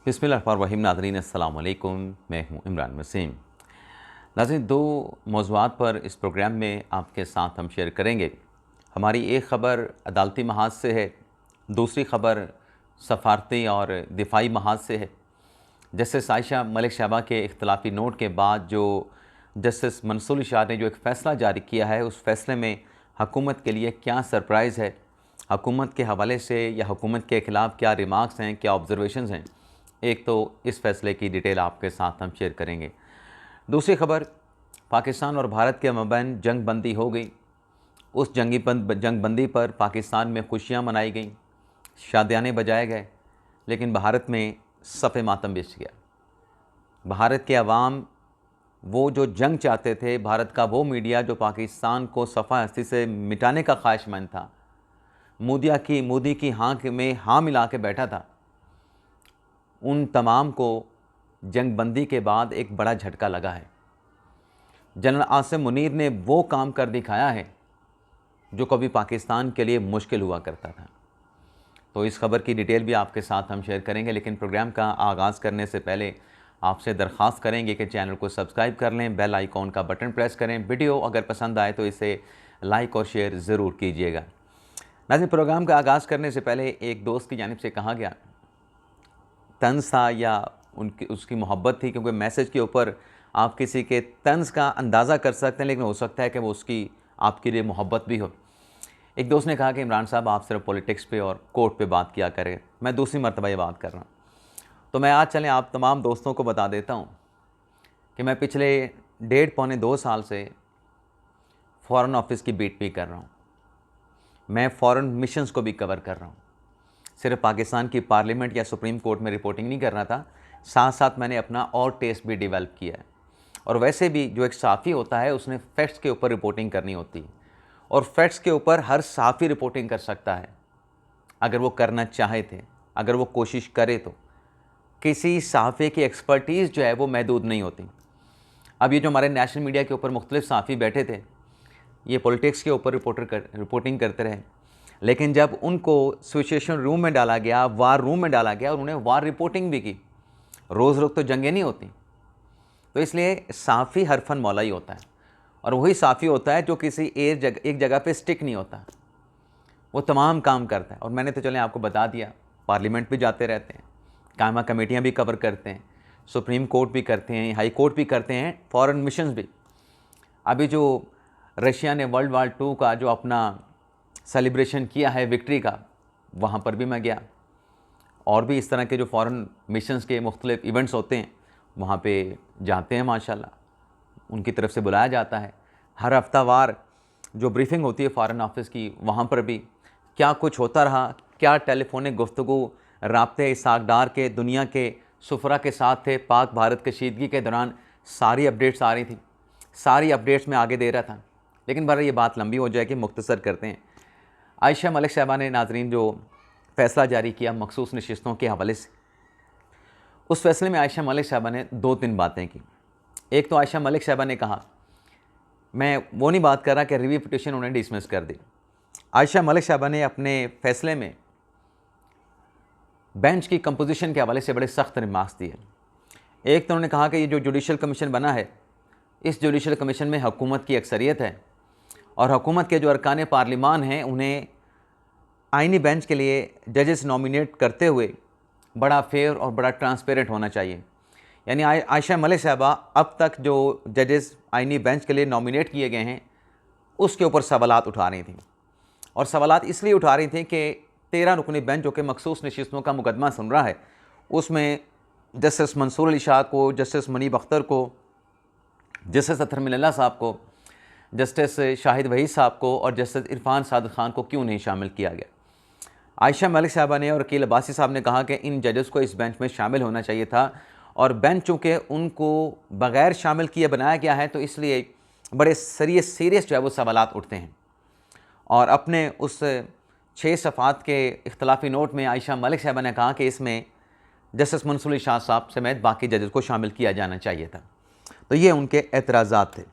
बिस्मिल्लाहिर्रहमानिर्रहीम। नाज़रीन अस्सलाम वालेकुम, मैं हूं इमरान वसीम। नाज़रीन, दो मौज़ूआत पर इस प्रोग्राम में आपके साथ हम शेयर करेंगे। हमारी एक ख़बर अदालती महाज से है, दूसरी ख़बर सफ़ारती और दिफाई महाज से है। जस्टिस आयशा मलिक शहबा के इख्तलाफी नोट के बाद जो जस्टिस मंसूर इरशाद ने जो एक फ़ैसला जारी किया है, उस फ़ैसले में हुकूमत के लिए क्या सरप्राइज़ है, हुकूमत के हवाले से या हुकूमत के ख़िलाफ़ क्या रिमार्क्स हैं, क्या ऑब्ज़र्वेशंस हैं, एक तो इस फ़ैसले की डिटेल आपके साथ हम शेयर करेंगे। दूसरी ख़बर, पाकिस्तान और भारत के मबैन जंग बंदी हो गई। उस जंग बंदी पर पाकिस्तान में खुशियाँ मनाई गईं, शादियाने बजाए गए, लेकिन भारत में सफ़े मातम बिछ गया। भारत के अवाम वो जो जंग चाहते थे, भारत का वो मीडिया जो पाकिस्तान को सफ़ा हस्ती से मिटाने का ख्वाहिशमंद था, मोदी की हाँ में हाँ मिला के बैठा था, उन तमाम को जंग बंदी के बाद एक बड़ा झटका लगा है। जनरल आसिम मुनीर ने वो काम कर दिखाया है जो कभी पाकिस्तान के लिए मुश्किल हुआ करता था। तो इस खबर की डिटेल भी आपके साथ हम शेयर करेंगे, लेकिन प्रोग्राम का आगाज़ करने से पहले आपसे दरख्वास्त करेंगे कि चैनल को सब्सक्राइब कर लें, बेल आइकॉन का बटन प्रेस करें। वीडियो अगर पसंद आए तो इसे लाइक और शेयर ज़रूर कीजिएगा। नाज़रीन, प्रोग्राम का आगाज़ करने से पहले एक दोस्त की जानिब से कहा गया तंज़ था या उसकी मोहब्बत थी, क्योंकि मैसेज के ऊपर आप किसी के तंज़ का अंदाज़ा कर सकते हैं, लेकिन हो सकता है कि वो उसकी आपके लिए मोहब्बत भी हो। एक दोस्त ने कहा कि इमरान साहब, आप सिर्फ पॉलिटिक्स पे और कोर्ट पे बात किया करें। मैं दूसरी मरतबा ये बात कर रहा हूँ। तो मैं आज चलें आप तमाम दोस्तों को बता देता हूँ कि मैं पिछले 1.5-2 साल से फ़ॉरेन ऑफिस की बीट भी कर रहा हूँ। मैं फ़ॉरेन मिशंस को भी कवर कर रहा हूँ। सिर्फ पाकिस्तान की पार्लियामेंट या सुप्रीम कोर्ट में रिपोर्टिंग नहीं कर रहा था, साथ साथ मैंने अपना और टेस्ट भी डेवलप किया है। और वैसे भी जो एक सहाफ़ी होता है, उसने फैक्ट्स के ऊपर रिपोर्टिंग करनी होती है, और फैक्ट्स के ऊपर हर सहाफ़ी रिपोर्टिंग कर सकता है अगर वो करना चाहे थे, अगर वो कोशिश करे तो। किसी सहाफ़ी की एक्सपर्टीज़ जो है वो महदूद नहीं होती। अब ये जो हमारे नेशनल मीडिया के ऊपर मुख्तलिफ सहाफ़ी बैठे थे, ये पॉलिटिक्स के ऊपर रिपोर्टिंग करते रहे, लेकिन जब उनको सिचुएशन रूम में डाला गया, वार रूम में डाला गया, और उन्हें वार रिपोर्टिंग भी की। रोज़ रोज़ तो जंगें नहीं होती। तो इसलिए साफ़ी हर फन मौला ही होता है, और वही साफ़ी होता है जो किसी एक जगह पे स्टिक नहीं होता, वो तमाम काम करता है। और मैंने तो चलें आपको बता दिया, पार्लियामेंट भी जाते रहते हैं, कायमा कमेटियाँ भी कवर करते हैं, सुप्रीम कोर्ट भी करते हैं, हाई कोर्ट भी करते हैं, फॉरेन मिशंस भी। अभी जो रशिया ने वर्ल्ड वार 2 का जो अपना सेलिब्रेशन किया है विक्ट्री का, वहाँ पर भी मैं गया। और भी इस तरह के जो फॉरेन मिशंस के मुख्तलिफ इवेंट्स होते हैं, वहाँ पे जाते हैं माशाल्लाह, उनकी तरफ से बुलाया जाता है। हर हफ्तावार जो ब्रीफिंग होती है फॉरेन ऑफिस की, वहाँ पर भी क्या कुछ होता रहा, क्या टेलीफोनिक गुफ्तगू राब्ते इसहाक डार के दुनिया के सुफरा के साथ थे पाक भारत कशीदगी के दौरान, सारी अपडेट्स आ रही थी, सारी अपडेट्स मैं आगे दे रहा था। लेकिन बहरहाल ये बात लंबी हो जाएगी, मुख्तसर करते हैं। आयशा मलिक साहबा ने, नाजरीन, जो फ़ैसला जारी किया मखसूस नशिस्तों के हवाले से, उस फैसले में आयशा मलिक साहबा ने 2-3 बातें की। एक तो आयशा मलिक साहबा ने कहा, मैं वो नहीं बात कर रहा कि रिव्यू पिटीशन उन्हें डिसमिस कर दी। आयशा मलिक साहबा ने अपने फ़ैसले में बेंच की कंपोजिशन के हवाले से बड़े सख्त रिमार्क्स दिए। एक तो उन्होंने कहा कि ये जो जुडिशल कमीशन बना है, इस जुडिशल कमीशन में हुकूमत की अक्सरियत है, और हुकूमत के जो अरकान पार्लिमान हैं, उन्हें आइनी बेंच के लिए जजेस नॉमिनेट करते हुए बड़ा फेयर और बड़ा ट्रांसपेरेंट होना चाहिए। यानी आयशा मलिक साहबा अब तक जो जजेस आइनी बेंच के लिए नॉमिनेट किए गए हैं, उसके ऊपर सवालात उठा रही थी, और सवालात इसलिए उठा रही थी कि 13 रुकनी बेंच जो कि मखसूस नशिस्तों का मुकदमा सुन रहा है, उसमें जस्टिस मंसूर इरशाद को, जस्टिस मुनीब अख्तर को, जस्टिस अतहर मिनल्ला साहब को, जस्टिस शाहिद वहीद साहब को और जस्टिस इरफान सादिक खान को क्यों नहीं शामिल किया गया। आयशा मलिक साहबा ने और वकील अब्बासी साहब ने कहा कि इन जजेस को इस बेंच में शामिल होना चाहिए था, और बेंच चूँकि उनको बग़ैर शामिल किए बनाया गया है, तो इसलिए बड़े सीरियस जो है वो सवालात उठते हैं। और अपने उस 6 सफ़ात के इख्तलाफी नोट में आयशा मलिक साहबा ने कहा कि इसमें जस्टिस मंसूर इरशाद साहब समेत बाकी जजेस को शामिल किया जाना चाहिए था। तो ये उनके एतराज़ात थे।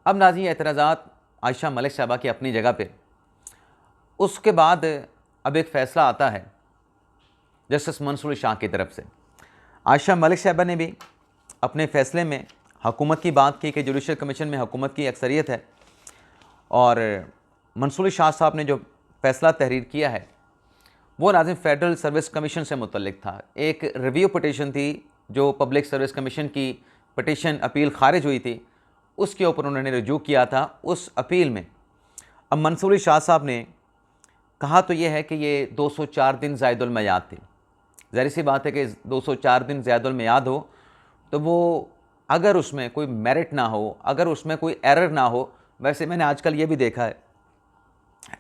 अब नाज़रीन, एतराज़ात आयशा मलिक साहबा की अपनी जगह पे, उसके बाद अब एक फ़ैसला आता है जस्टिस मंसूर शाह की तरफ से। आयशा मलिक साहबा ने भी अपने फ़ैसले में हुकूमत की बात की कि जुडिशल कमीशन में हुकूमत की अक्सरियत है, और मंसूर शाह साहब ने जो फ़ैसला तहरीर किया है वो नाज़िम फेडरल सर्विस कमीशन से मुतल्लिक था। एक रिव्यू पटिशन थी जो पब्लिक सर्विस कमीशन की पटिशन अपील खारिज हुई थी, उसके ऊपर उन्होंने रजू किया था। उस अपील में अब मंसूर शाह साहब ने कहा तो ये है कि ये 204 दिन ज़ायदुल मियाद थी। ज़ाहिर सी बात है कि 204 दिन ज़ायदुल मियाद हो तो वो अगर उसमें कोई मेरिट ना हो, अगर उसमें कोई एरर ना हो, वैसे मैंने आजकल ये भी देखा है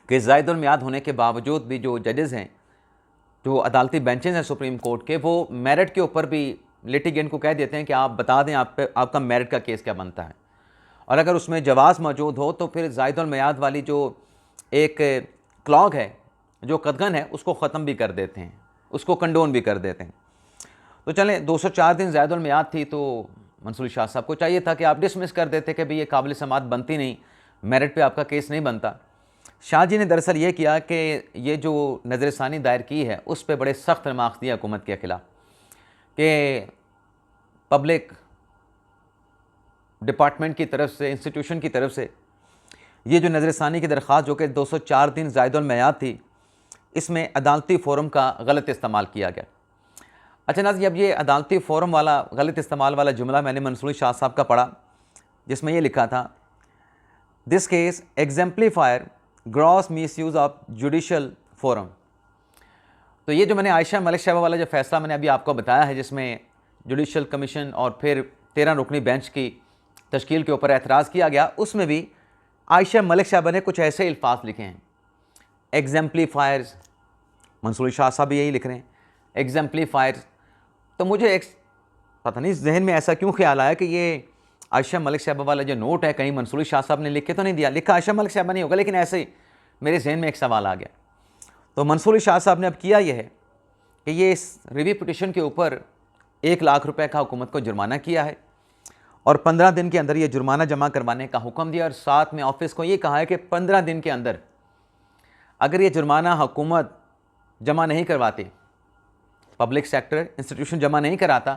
कि ज़ायदुल मियाद होने के बावजूद भी जो जजेज़ हैं, जो अदालती बेंचेस हैं सुप्रीम कोर्ट के, वो मेरिट के ऊपर भी लिटिगेंट को कह देते हैं कि आप बता दें आप पे आपका मेरिट का केस क्या बनता है, और अगर उसमें जवाज़ मौजूद हो तो फिर ज़ायदुल मियाद वाली जो एक क्लॉग है, जो कदगन है, उसको ख़त्म भी कर देते हैं, उसको कंडोन भी कर देते हैं। तो चलें, 204 दिन ज़ायदुल मियाद थी तो मंसूर शाह साहब को चाहिए था कि आप डिसमिस कर देते कि भाई ये काबिल समात बनती नहीं, मेरिट पे आपका केस नहीं बनता। शाह जी ने दरअसल ये किया कि ये जो नज़रसानी दायर की है उस पर बड़े सख्त रिमार्क्स दिए हुकूमत के ख़िलाफ़ कि पब्लिक डिपार्टमेंट की तरफ से, इंस्टीट्यूशन की तरफ से ये जो नज़रसानी की दरख्वास्त जो कि 204 दिन ज़ायदुल मियाद थी, इसमें अदालती फ़ोरम का गलत इस्तेमाल किया गया। अच्छा नाज़रीन, अब ये अदालती फ़ोरम वाला गलत इस्तेमाल वाला जुमला मैंने मंसूर शाह साहब का पढ़ा, जिसमें ये लिखा था, this case exemplifier gross misuse of judicial forum. तो ये जो मैंने आयशा मलिक साहबा वाला जो फ़ैसला मैंने अभी आपको बताया है, जिसमें जुडिशल कमीशन और फिर 13 रुकनी बेंच की तश्कील के ऊपर एतराज़ किया गया, उसमें भी आयशा मलिक साहबा ने कुछ ऐसे अल्फाज लिखे हैं, एग्जाम्पलीफायर्स। मंसूर शाह साहब भी यही लिख रहे हैं, एग्जाम्पलीफायर्स। तो मुझे एक पता नहीं जहन में ऐसा क्यों ख्याल आया कि ये आयशा मलिक साहबा वाला जो नोट है कहीं मंसूर शाह साहब ने लिख के तो नहीं दिया, लिखा आयशा मलिक साहबा नहीं होगा, लेकिन ऐसे ही मेरे जहन में एक सवाल आ गया। तो मंसूर शाह साहब ने अब किया यह है कि ये इस रिव्यू पिटिशन के ऊपर 1 लाख रुपए का हुकूमत को जुर्माना किया है, और 15 दिन के अंदर ये जुर्माना जमा करवाने का हुक्म दिया, और साथ में ऑफिस को ये कहा है कि 15 दिन के अंदर अगर ये जुर्माना हुकूमत जमा नहीं करवाती, पब्लिक सेक्टर इंस्टीट्यूशन जमा नहीं कराता,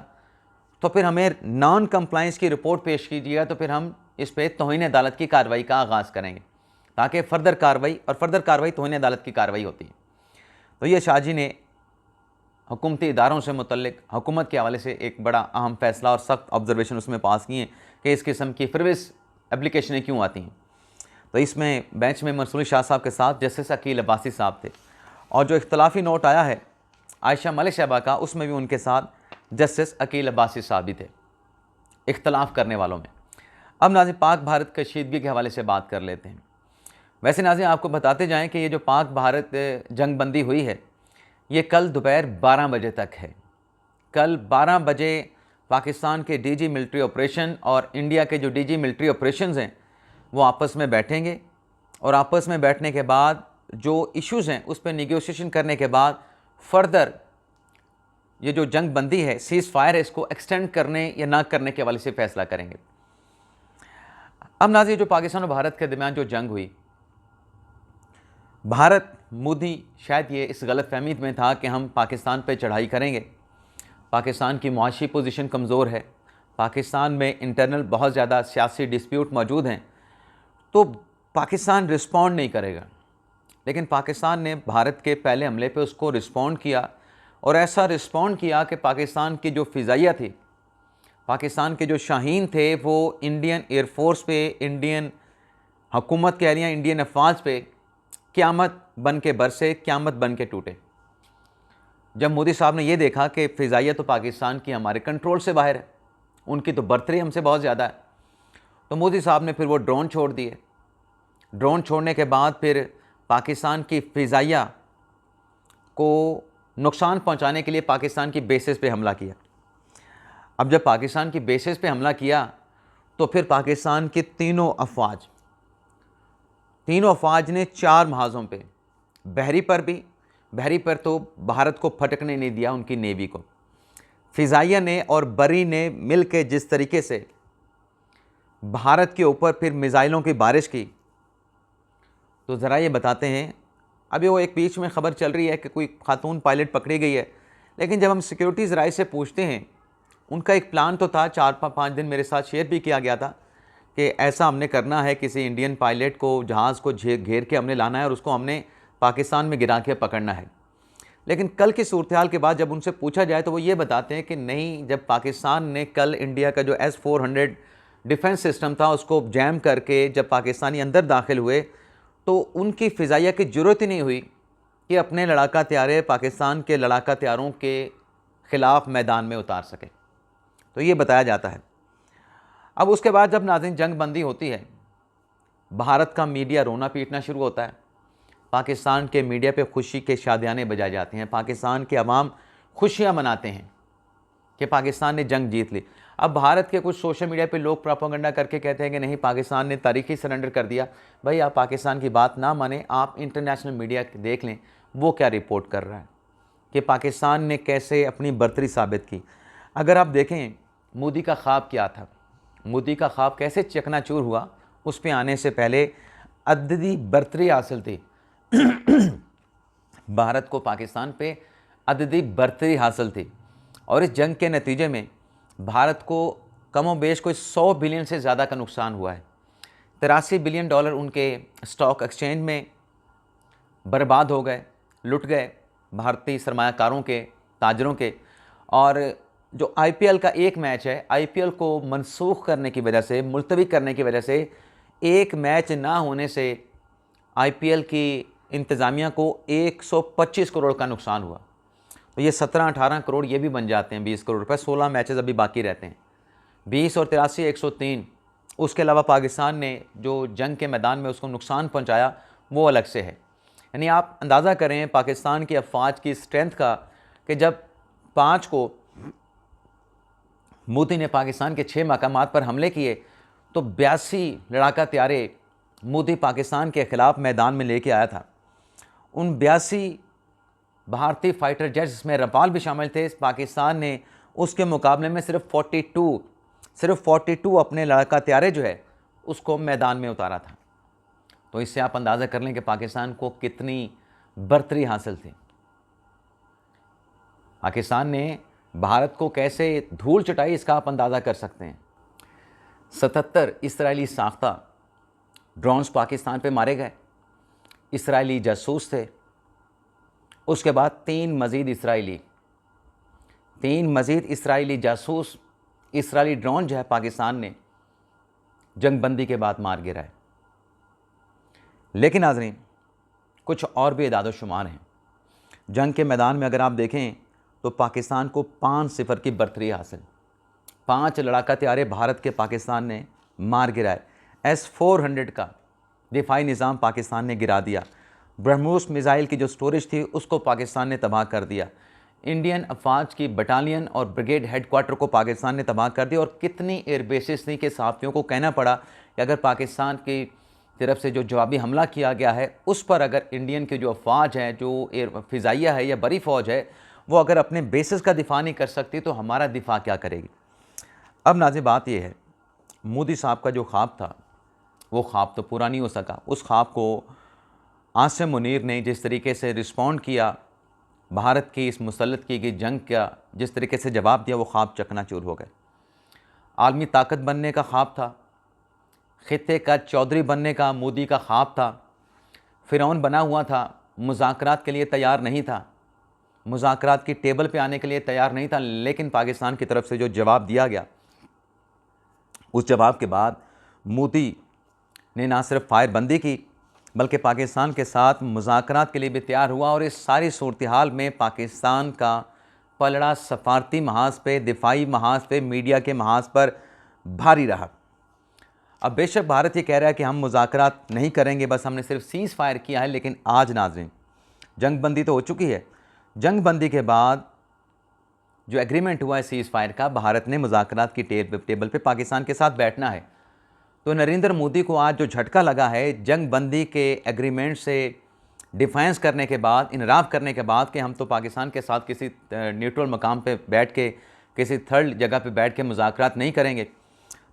तो फिर हमें नॉन कंप्लाइंस की रिपोर्ट पेश कीजिएगा, तो फिर हम इस पर तौहीन अदालत की कार्रवाई का आगाज़ करेंगे, ताकि फ़र्दर कार्रवाई, और फ़र्दर कार्रवाई तौहीन अदालत की कार्रवाई होती है। तो ये शाह जी ने हुकूमती इदारों से मुतल्लिक हुकूमत के हवाले से एक बड़ा अहम फ़ैसला और सख्त ऑब्जर्वेशन उसमें पास किए कि इस किस्म की फ्रिविस एप्लीकेशनें क्यों आती हैं। तो इसमें बेंच में मंसूर शाह साहब के साथ जस्टिस अकील अब्बासी साहब थे, और जो इख्तलाफी नोट आया है आयशा मलिक साहबा का, उसमें भी उनके साथ जस्टिस अकील अब्बासी साहब भी थे इख्तलाफ करने वालों में। अब नाज़रीन, पाक भारत कशीदगी के हवाले से बात कर लेते हैं। वैसे नाज़रीन, आपको बताते जाएं कि ये जो पाक भारत जंग बंदी हुई है, ये कल दोपहर 12 बजे तक है। कल 12 बजे पाकिस्तान के डीजी मिलिट्री ऑपरेशन और इंडिया के जो डीजी मिलिट्री ऑपरेशंस हैं वो आपस में बैठेंगे, और आपस में बैठने के बाद जो इश्यूज़ हैं उस पर निगोशिएशन करने के बाद फर्दर ये जो जंग बंदी है, सीज़ फायर है, इसको एक्सटेंड करने या ना करने के हवाले से फ़ैसला करेंगे। अब नाज़रीन, जो पाकिस्तान और भारत के दरमियान जो जंग हुई, भारत मोदी शायद ये इस गलत फहमी में था कि हम पाकिस्तान पे चढ़ाई करेंगे, पाकिस्तान की मुआशी पोजीशन कमज़ोर है, पाकिस्तान में इंटरनल बहुत ज़्यादा सियासी डिस्प्यूट मौजूद हैं, तो पाकिस्तान रिस्पॉन्ड नहीं करेगा। लेकिन पाकिस्तान ने भारत के पहले हमले पे उसको रिस्पॉन्ड किया, और ऐसा रिस्पॉन्ड किया कि पाकिस्तान की जो फ़िज़ाइया थी, पाकिस्तान के जो शाहीन थे, वो इंडियन एयरफोर्स पे, इंडियन हुकूमत कह रही हैं, इंडियन अफवाज पे क़यामत बन के बरसे, क़यामत बन के टूटे। जब मोदी साहब ने ये देखा कि फ़िज़ाइया तो पाकिस्तान की हमारे कंट्रोल से बाहर है, उनकी तो बर्तरी हमसे बहुत ज़्यादा है, तो मोदी साहब ने फिर वो ड्रोन छोड़ दिए। ड्रोन छोड़ने के बाद फिर पाकिस्तान की फ़िज़ाइया को नुकसान पहुंचाने के लिए पाकिस्तान की बेसिस पे हमला किया। अब जब पाकिस्तान की बेसिस पे हमला किया तो फिर पाकिस्तान के तीनों अफवाज ने 4 महाज़ों पे, बहरी पर तो भारत को फटकने नहीं दिया, उनकी नेवी को। फ़िज़ाइया ने और बरी ने मिल के जिस तरीके से भारत के ऊपर फिर मिसाइलों की बारिश की, तो ज़रा ये बताते हैं, अभी वो एक बीच में ख़बर चल रही है कि कोई खातून पायलट पकड़ी गई है, लेकिन जब हम सिक्योरिटीज़ राय से पूछते हैं, उनका एक प्लान तो था, 4-5 दिन मेरे साथ शेयर भी किया गया था कि ऐसा हमने करना है, किसी इंडियन पायलट को जहाज़ को घेर के हमने लाना है और उसको हमने पाकिस्तान में गिरा के पकड़ना है। लेकिन कल की सूरत-ए-हाल के बाद जब उनसे पूछा जाए तो वो ये बताते हैं कि नहीं, जब पाकिस्तान ने कल इंडिया का जो S-400 डिफेंस सिस्टम था उसको जैम करके जब पाकिस्तानी अंदर दाखिल हुए तो उनकी फ़िज़ाइया की ज़रूरत ही नहीं हुई कि अपने लड़ाका तैयारे पाकिस्तान के लड़ाका तैयारों के ख़िलाफ़ मैदान में उतार सके। तो ये बताया जाता है। अब उसके बाद जब नाज़रीन जंग बंदी होती है, भारत का मीडिया रोना पीटना शुरू होता है। पाकिस्तान के मीडिया पे खुशी के शादियाने बजाए जाते हैं, पाकिस्तान के अवाम खुशियाँ मनाते हैं कि पाकिस्तान ने जंग जीत ली। अब भारत के कुछ सोशल मीडिया पे लोग प्रोपेगेंडा करके कहते हैं कि नहीं, पाकिस्तान ने तारीखी सरेंडर कर दिया। भाई, आप पाकिस्तान की बात ना माने, आप इंटरनेशनल मीडिया देख लें वो क्या रिपोर्ट कर रहा है कि पाकिस्तान ने कैसे अपनी बर्तरी साबित की। अगर आप देखें मोदी का ख्वाब क्या था, मोदी का ख्वाब कैसे चकनाचूर हुआ, उस पर आने से पहले अददी बर्तरी हासिल थी। भारत को पाकिस्तान पे अददी बर्तरी हासिल थी और इस जंग के नतीजे में भारत को कमोबेश कोई 100 बिलियन से ज़्यादा का नुकसान हुआ है। 83 बिलियन डॉलर उनके स्टॉक एक्सचेंज में बर्बाद हो गए, लुट गए भारतीय सरमायाकारों के, ताजरों के। और जो IPL का एक मैच है, IPL को मनसूख करने की वजह से, मुलतवी करने की वजह से, एक मैच ना होने से IPL की इंतज़ामिया को 125 करोड़ का नुकसान हुआ। तो ये 17-18 करोड़ ये भी बन जाते हैं 20 करोड़ रुपए। 16 मैचेस अभी बाकी रहते हैं, 20 और 83 103। उसके अलावा पाकिस्तान ने जो जंग के मैदान में उसको नुकसान पहुंचाया वो अलग से है। यानी आप अंदाज़ा करें पाकिस्तान की अफवाज की स्ट्रेंथ का कि जब 5 को मोदी ने पाकिस्तान के 6 मकामात पर हमले किए तो 82 लड़ाका तैयारे मोदी पाकिस्तान के ख़िलाफ़ मैदान में लेके आया था। उन 82 भारतीय फाइटर जेट्स, जिसमें रफाल भी शामिल थे, पाकिस्तान ने उसके मुकाबले में सिर्फ 42 अपने लड़ाका तैयारे जो है उसको मैदान में उतारा था। तो इससे आप अंदाज़ा कर लें कि पाकिस्तान को कितनी बर्तरी हासिल थी। पाकिस्तान ने भारत को कैसे धूल चटाई, इसका आप अंदाज़ा कर सकते हैं। 77 इसराइली साख्ता ड्रोन्स पाकिस्तान पे मारे गए, इसराइली जासूस थे। उसके बाद 3 मज़ीद इसराइली जासूस, इसराइली ड्रोन जो है पाकिस्तान ने जंगबंदी के बाद मार गिराए। लेकिन नाज़रीन, कुछ और भी इदाद-ओ-शुमार हैं। जंग के मैदान में अगर आप देखें तो पाकिस्तान को 5-0 की बर्तरी हासिल, 5 लड़ाका तैयारे भारत के पाकिस्तान ने मार गिराए। S-400 का दिफाई निज़ाम पाकिस्तान ने गिरा दिया। ब्रह्मोस मिज़ाइल की जो स्टोरेज थी उसको पाकिस्तान ने तबाह कर दिया। इंडियन अफवाज की बटालियन और ब्रिगेड हेडक्वार्टर को पाकिस्तान ने तबाह कर दिया। और कितनी एयर बेसिस थी कि सहाफ़ियों को कहना पड़ा कि अगर पाकिस्तान की तरफ से जो जवाबी हमला किया गया है उस पर अगर इंडियन की जो अफवाज है, जो एयर फ़िज़ाइया है या बड़ी फ़ौज है, वो अगर अपने बेसिस का दिफा नहीं कर सकती तो हमारा दिफा क्या करेगी। अब नाज़रीन, बात यह है, मोदी साहब का जो ख्वाब था वो ख्वाब तो पूरा नहीं हो सका। उस ख्वाब को आसिम मुनीर ने जिस तरीके से रिस्पॉन्ड किया, भारत की इस मुसल्लत की गई जंग का जिस तरीके से जवाब दिया, वो ख्वाब चकनाचूर हो गए। आलमी ताकत बनने का ख्वाब था, खित्ते का चौधरी बनने का मोदी का ख्वाब था, फ़िरौन बना हुआ था, मुज़ाकरात के लिए तैयार नहीं था, मुज़ाकरात की टेबल पे आने के लिए तैयार नहीं था। लेकिन पाकिस्तान की तरफ से जो जवाब दिया गया, उस जवाब के बाद मोदी ने ना सिर्फ फायरबंदी की बल्कि पाकिस्तान के साथ मुज़ाकरात के लिए भी तैयार हुआ। और इस सारी सूरत-ए-हाल में पाकिस्तान का पलड़ा सफारती महाज पे, दिफाई महाज पे, मीडिया के महाज पर भारी रहा। अब बेशक भारत ये कह रहा है कि हम मुज़ाकरात नहीं करेंगे, बस हमने सिर्फ सीज़ फायर किया है। लेकिन आज नाज़रीन, जंग बंदी तो हो चुकी है। जंग बंदी के बाद जो एग्रीमेंट हुआ है सीज़ फायर का, भारत ने मुज़ाकरात की टेबल पे पाकिस्तान के साथ बैठना है। तो नरेंद्र मोदी को आज जो झटका लगा है जंग बंदी के एग्रीमेंट से डिफेंस करने के बाद, इनराफ करने के बाद, कि हम तो पाकिस्तान के साथ किसी न्यूट्रल मकाम पे बैठ के, किसी थर्ड जगह पे बैठ के मुज़ाकरात नहीं करेंगे।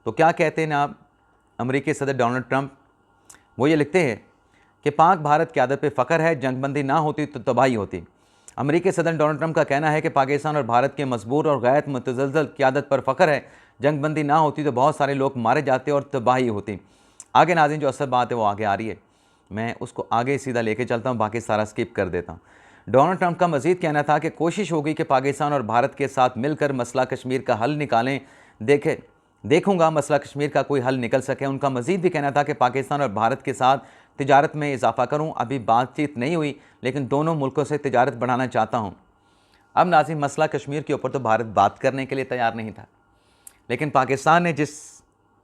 तो क्या कहते हैं ना अमेरिकी सदर डोनाल्ड ट्रंप, वो ये लिखते हैं कि पाक भारत क़यादत पे फ़ख्र है, जंगबंदी ना होती तो तबाही होती। अमेरिकी सदर डोनाल्ड ट्रंप का कहना है कि पाकिस्तान और भारत के मजबूत और गैर मुतज़लज़ल क़यादत पर फ़ख्र है। जंगबंदी ना होती तो बहुत सारे लोग मारे जाते और तबाही होती। आगे नाज़रीन जो असल बात है वो आगे आ रही है, मैं उसको आगे सीधा लेके चलता हूँ, बाकी सारा स्किप कर देता हूँ। डोनाल्ड ट्रंप का मज़ीद कहना था कि कोशिश होगी कि पाकिस्तान और भारत के साथ मिलकर मसला कश्मीर का हल निकालें। देखूंगा मसला कश्मीर का कोई हल निकल सके। उनका मज़ीद भी कहना था कि पाकिस्तान और भारत के साथ तिजारत में इजाफा करूं। अभी बातचीत नहीं हुई लेकिन दोनों मुल्कों से तिजारत बढ़ाना चाहता हूं। अब नाज़रीन मसला कश्मीर के ऊपर तो भारत बात करने के लिए तैयार नहीं था, लेकिन पाकिस्तान ने जिस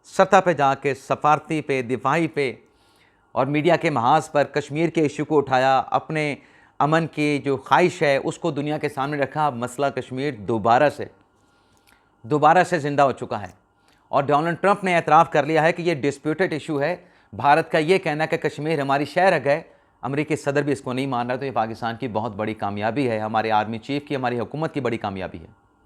सतह पे जाके सफारती पे, दिफाई पे और मीडिया के महाज पर कश्मीर के इशू को उठाया, अपने अमन की जो ख्वाहिश है उसको दुनिया के सामने रखा। अब मसला कश्मीर दोबारा से ज़िंदा हो चुका है और डोनाल्ड ट्रंप ने एतराफ़ कर लिया है कि ये डिस्प्यूटेड इशू है। भारत का ये कहना है कि कश्मीर हमारी शहर है, अमेरिकी सदर भी इसको नहीं मान रहा। तो ये पाकिस्तान की बहुत बड़ी कामयाबी है, हमारे आर्मी चीफ की, हमारी हुकूमत की बड़ी कामयाबी है।